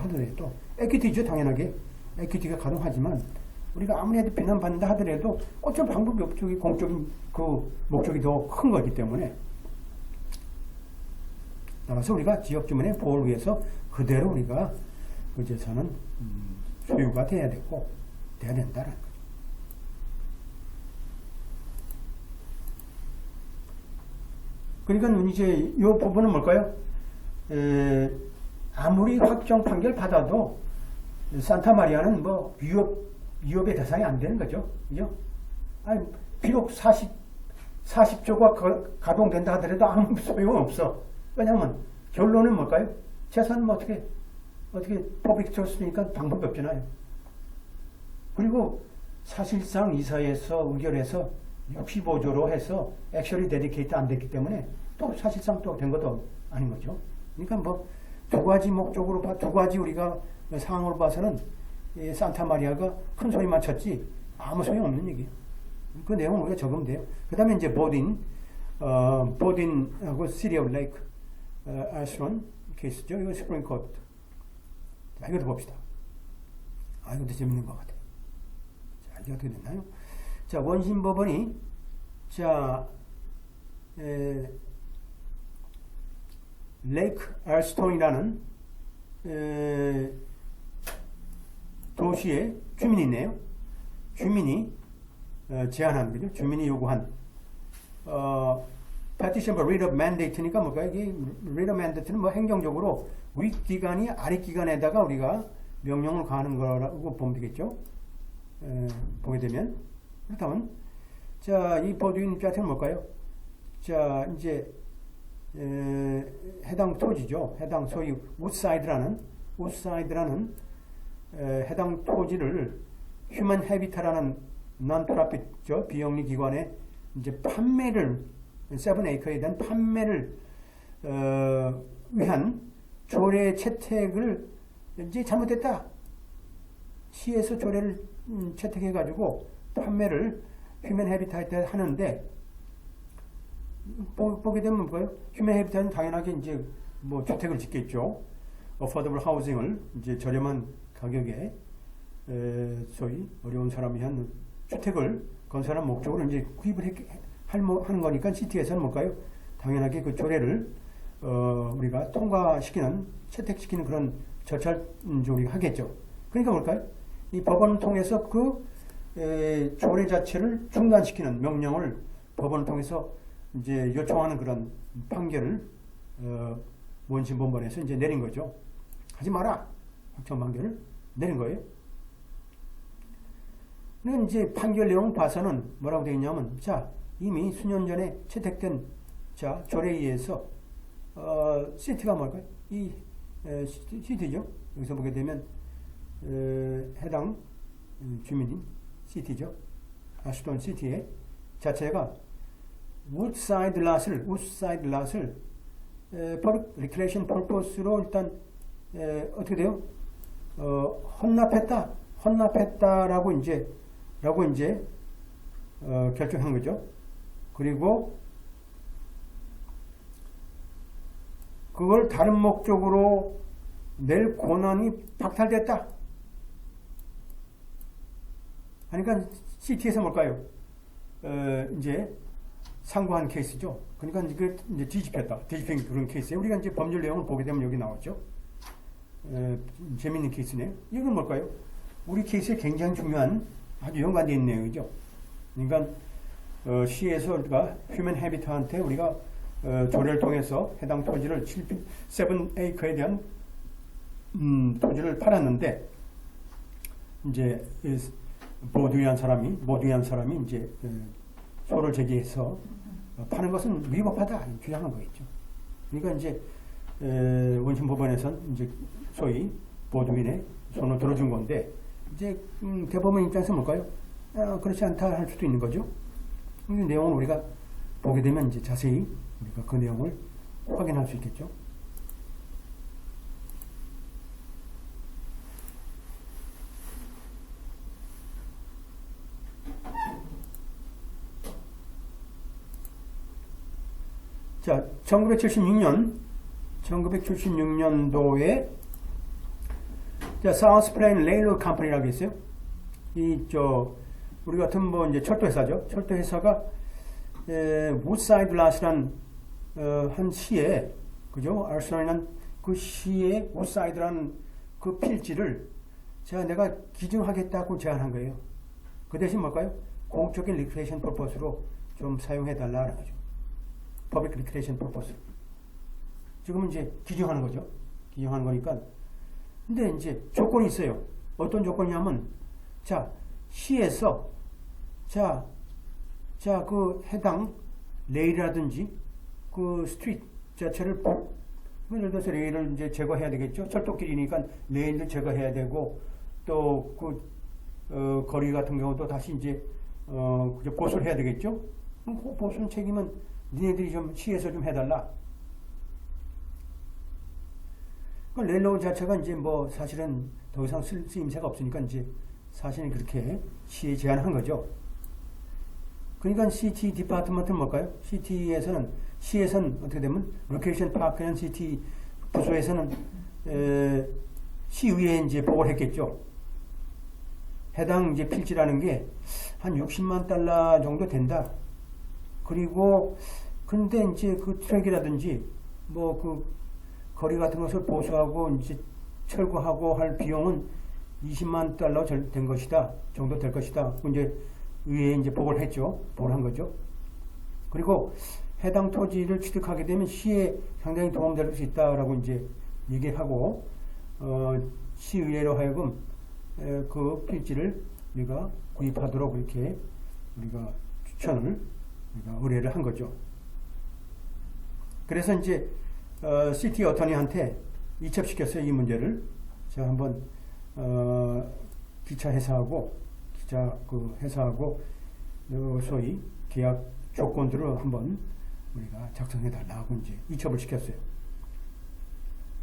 하더라도 에퀴티죠. 당연하게 에퀴티가 가능하지만 우리가 아무리 해도 비난받는다 하더라도 어쩔 방법이 없죠. 공적인 그 목적이 더 큰 거기 때문에 따라서 우리가 지역 주민의 보호를 위해서 그대로 우리가 그 재산은 소유가 돼야 되고 돼야 된다는 거죠. 그러니까 이제 이 부분은 뭘까요? 아무리 확정 판결 받아도 산타마리아는 뭐 위협의 대상이 안 되는 거죠. 그죠? 아니, 비록 40조가 가동된다 하더라도 아무 소용은 없어. 왜냐면 결론은 뭘까요? 재산은 뭐 어떻게 법이 줬으니까 방법이 없잖아요. 그리고 사실상 이사회에서 의결해서 65조로 해서 액션이 데디케이트 안 됐기 때문에 또 사실상 또 된 것도 아닌 거죠. 그러니까 뭐 두 가지 목적으로 두 가지 우리가 상황으로 봐서는 산타마리아가 큰 소리만 쳤지 아무 소용 없는 얘기예요. 그 내용은 우리가 적으면 돼요. 그 다음에 이제 보딘하고 시리 오브 레이크 아스론 케이스죠. 이거 스프링 코트. 자, 이것도 봅시다. 이것도 재밌는 것 같아요. 자, 이게 어떻게 됐나요? 자, 원심 법원이 레이크 알스톤이라는 도시의 주민이 있네요. 주민이 제안한 거죠. 주민이 요구한 petition for writ of mandate니까 뭘까요? 이게 writ of mandate는 뭐 행정적으로 윗기관이 아랫기관에다가 우리가 명령을 가하는 거라고 보면 되겠죠. 보게 되면 그렇다면 자, 이 보드윈 입장에서는 뭘까요? 자, 이제 해당 토지죠. 해당 소위 우드사이드라는 해당 토지를 휴먼 헤비타라는 non-profit죠. 비영리 기관에 이제 판매를 7에이커에 대한 판매를 위한 조례 채택을 이제 잘못됐다. 시에서 조례를 채택해 가지고 판매를 휴먼 헤비타한테 하는데 보게 되면 뭐예요? 휴먼 헤비타는 당연하게 이제 뭐 주택을 짓겠죠. 어포더블 하우징을 이제 저렴한 가격에 소위 어려운 사람이 한 주택을 건설한 목적으로 이제 구입을 하는 거니까 시티에서는 뭘까요? 당연하게 그 조례를 우리가 통과시키는 채택시키는 그런 절차를 우리가 하겠죠. 그러니까 뭘까요? 이 법원을 통해서 그 조례 자체를 중단시키는 명령을 법원을 통해서 이제 요청하는 그런 판결을 원심법원에서 이제 내린 거죠. 하지 마라. 확정 판결을 내린 거예요. 근데 이제 판결 내용 봐서는 뭐라고 되어 있냐면, 자, 이미 수년 전에 채택된 자 조례에 의해서 시티가 뭘까요? 이 시티죠. 여기서 보게 되면 해당 주민인 시티죠. 아스톤 시티의 자체가 우드사이드 랏을 리크레이션 퍼포스로 일단 어떻게 돼요? 헌납했다라고 이제 결정한 거죠. 그리고 그걸 다른 목적으로 낼 권한이 박탈됐다. 그러니까 시티에서 뭘까요? 이제 상고한 케이스죠. 그러니까 이제 뒤집힌 그런 케이스에 우리가 이제 법률 내용을 보게 되면 여기 나왔죠. 재밌는 케이스네요. 이건 뭘까요? 우리 케이스에 굉장히 중요한 아주 연관되어 있는 내용이죠. 그러니까 시에서 우리가 휴먼 헤비트한테 우리가 조례를 통해서 해당 토지를 7에이커에 대한 토지를 팔았는데 이제 보드위한 사람이 이제 소를 제기해서 파는 것은 위법하다 주장한 거겠죠. 그러니까 이제 원심법원에서는 이제 소위 보드윈의 손을 들어준 건데 이제 대법원 입장에서 뭘까요? 그렇지 않다 할 수도 있는 거죠. 이 내용을 우리가 보게 되면 이제 자세히 우리가 그 내용을 확인할 수 있겠죠. 자, 1976년도에 자, 사우스 플레인 레일로드 컴퍼니라고 있어요. 우리 같은 뭐 이제 철도 회사죠. 철도 회사가 우드사이드 랏이란 한 시에, 그죠? 아르세널이란 그 시에 우드사이드라는 그 필지를 내가 기증하겠다고 제안한 거예요. 그 대신 뭘까요? 공적인 리크레이션 퍼포스로 좀 사용해달라는 거죠. 퍼블릭 리크레이션 퍼포스. 지금은 이제 기증하는 거죠. 기증하는 거니까. 근데 이제 조건이 있어요. 어떤 조건이냐면, 시에서, 그 해당 레일이라든지, 그 스트리트 자체를, 예를 들어서 레일을 이제 제거해야 되겠죠. 철도길이니까 레일을 제거해야 되고, 또 거리 같은 경우도 다시 이제, 보수를 해야 되겠죠. 그 보수는 책임은 니네들이 좀 시에서 좀 해달라. 레일로드 자체가 이제 뭐 사실은 더 이상 쓰임새가 없으니까 이제 사실은 그렇게 시에 제안한 거죠. 그러니까 CT 디파트먼트는 뭘까요? 시에서는 어떻게 되면 로케이션 파크는 CT 부서에서는 시의회에 이제 보고를 했겠죠. 해당 이제 필지라는 게 한 60만 달러 정도 된다. 그리고 근데 이제 그 트랙이라든지 뭐 그 거리 같은 것을 보수하고 이제 철거하고 할 비용은 20만 달러 된 것이다. 정도 될 것이다. 이제 의회에 이제 보고를 했죠. 보고를 한 거죠. 그리고 해당 토지를 취득하게 되면 시에 상당히 도움될 수 있다라고 이제 얘기하고, 시의회로 하여금 그 필지를 우리가 구입하도록 이렇게 우리가 추천을, 우리가 의뢰를 한 거죠. 그래서 이제 시티 어터니한테 이첩시켰어요. 이 문제를. 제가 한번 기차 회사하고 소위 계약 조건들을 한번 우리가 작성해 달라고 이제 이첩을 시켰어요.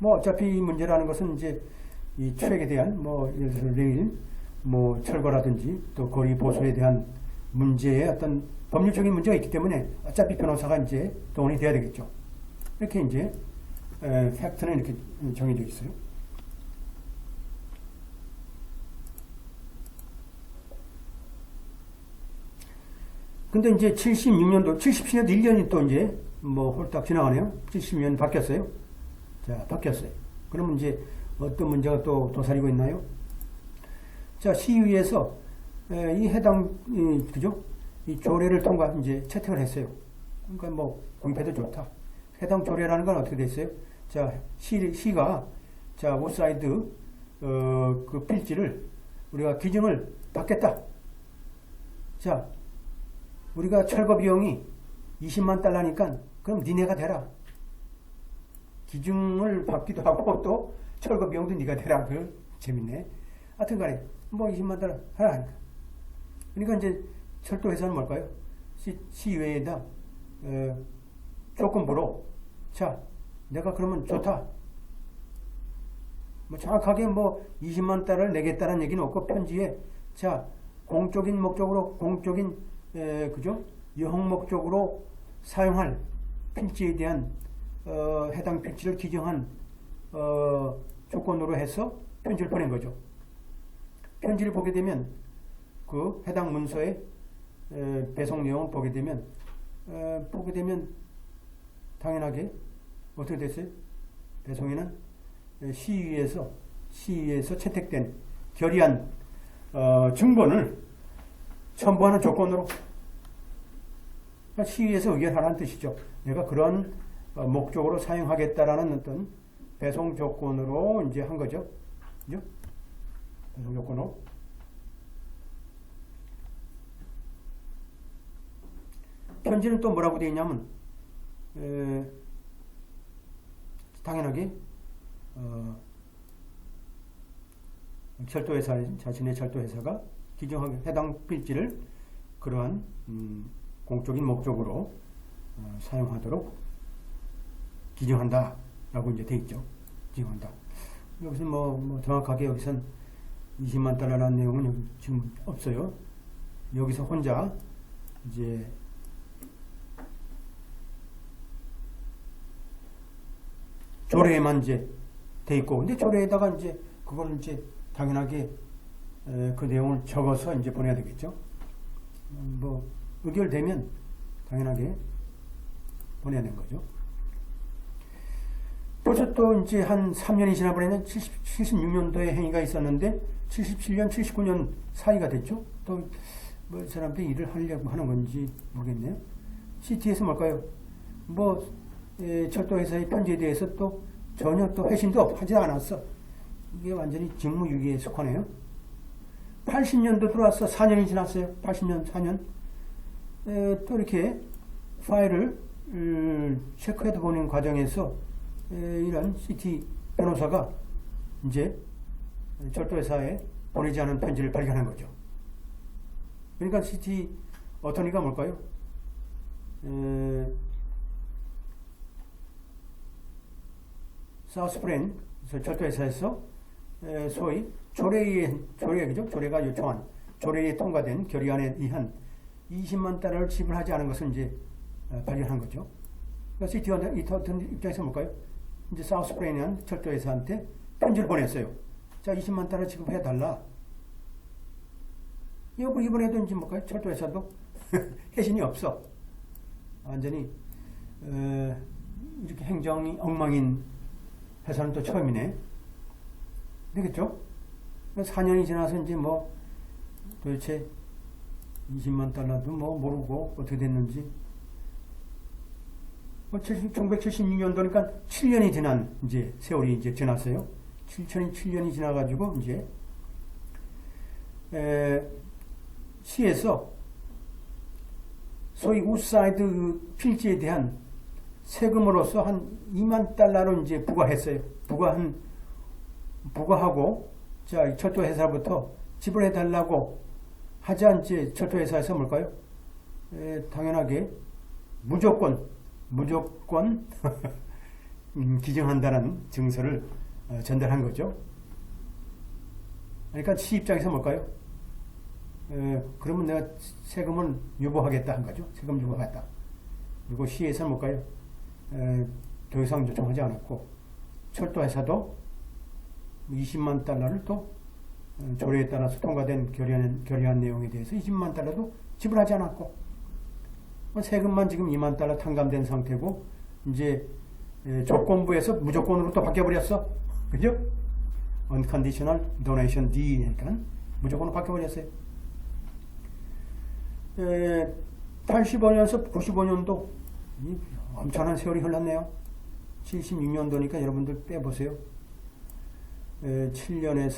뭐 어차피 이 문제라는 것은 이제 이 트랙에 대한 뭐 예를 들어서 레일 뭐 철거라든지 또 거리 보수에 대한 문제에 어떤 법률적인 문제가 있기 때문에 어차피 변호사가 이제 동원이 돼야 되겠죠. 이렇게 이제 팩트는 이렇게 정해져 있어요. 근데 이제 76년도, 77년도 1년이 또 이제 뭐 홀딱 지나가네요. 76년 바뀌었어요. 바뀌었어요. 그러면 이제 어떤 문제가 또 도사리고 있나요? 시의회에서 이 해당, 그죠? 이 조례를 이제 채택을 했어요. 그러니까 뭐 구입해도 좋다. 해당 조례라는 건 어떻게 됐어요? 시가 우드사이드 그 필지를 우리가 기증을 받겠다. 우리가 철거 비용이 20만 달러니까 그럼 니네가 대라. 기증을 받기도 하고 또 철거 비용도 니가 대라. 재밌네. 하여튼 간에 뭐 20만 달러 하라니까. 그러니까 이제 철도 회사는 뭘까요? 시의회에다 조건부로 내가 그러면 좋다. 뭐 정확하게 뭐 20만 달러를 내겠다는 얘기는 없고 편지에 공적인 목적으로 그죠? 여행 목적으로 사용할 필지에 대한 해당 필지를 기증한 조건으로 해서 편지를 보낸 거죠. 편지를 보게 되면 그 해당 문서의 배송 내용을 보게 되면 당연하게 어떻게 됐어요? 배송에는 시의회에서 채택된 결의안 증본을 첨부하는 조건으로 시의회에서 의결하라는 뜻이죠. 내가 그런 목적으로 사용하겠다라는 어떤 배송 조건으로 이제 한 거죠. 그죠? 배송 조건으로. 편지는 또 뭐라고 되어 있냐면, 당연하게, 자신의 철도회사가 기증하게 해당 필지를 그러한, 공적인 목적으로 사용하도록 기증한다. 라고 이제 되어 있죠. 기증한다. 여기서 뭐 정확하게 여기선 20만 달러라는 내용은 여기 지금 없어요. 여기서 혼자 이제 조례에만 이제 돼 있고, 근데 조례에다가 이제 그걸 이제 당연하게 그 내용을 적어서 이제 보내야 되겠죠. 뭐 의결되면 당연하게 보내야 되는 거죠. 벌써 또 이제 한 3년이 지나버리면 76년도에 행위가 있었는데 77년, 79년 사이가 됐죠. 또 뭐 사람들이 일을 하려고 하는 건지 모르겠네요. CT에서 뭘까요? 뭐 철도회사의 편지에 대해서 또 전혀 또 회신도 하지 않았어. 이게 완전히 직무유기에 속하네요. 80년도 들어왔어. 4년이 지났어요. 80년, 4년. 또 이렇게 파일을 체크해도 보는 과정에서 이런 CT 변호사가 이제 철도회사에 보내지 않은 편지를 발견한 거죠. 그러니까 CT 어터니가 뭘까요? 사우스프렌 철도회사에서 소위 조례가 요청한 조례에 통과된 결의안에 의한 20만 달러를 지불하지 않은 것을 이제 발견한 거죠. 그러니까 CT 어터 입장에서 뭘까요? 이제 사우스프렌이라는 철도회사한테 편지를 보냈어요. 자, 20만 달러 지급해 달라. 이번에도 이제 뭘까요? 철도회사도 해신이 없어. 완전히 이렇게 행정이 엉망인 회사는 또 처음이네. 되겠죠? 4년이 지나서 이제 뭐 도대체 20만 달러도 뭐 모르고 어떻게 됐는지. 1976년도니까 7년이 지난 이제 세월이 이제 지났어요. 7년이 지나가지고 이제 시에서 소위 우사이드 필지에 대한 세금으로서 한 2만 달러로 이제 부과했어요. 부과하고 자 철도회사부터 지불해 달라고 하자 이제 철도회사에서 뭘까요? 당연하게 무조건 기증한다는 증서를 전달한 거죠. 그러니까 시 입장에서 뭘까요? 그러면 내가 세금을 유보하겠다 한 거죠. 세금 유보하겠다. 그리고 시에서는 뭘까요? 더 이상 요청하지 않았고 철도회사도 20만 달러를 또 조례에 따라서 통과된 결의안 내용에 대해서 20만 달러도 지불하지 않았고 세금만 지금 2만 달러 탕감된 상태고 이제 조건부에서 무조건으로 또 바뀌어버렸어. 그죠? Unconditional Donation D니까 무조건으로 바뀌어버렸어요. 85년에서 95년도 엄청난 세월이 흘렀네요. 76년도니까 여러분들 빼보세요. 7년에서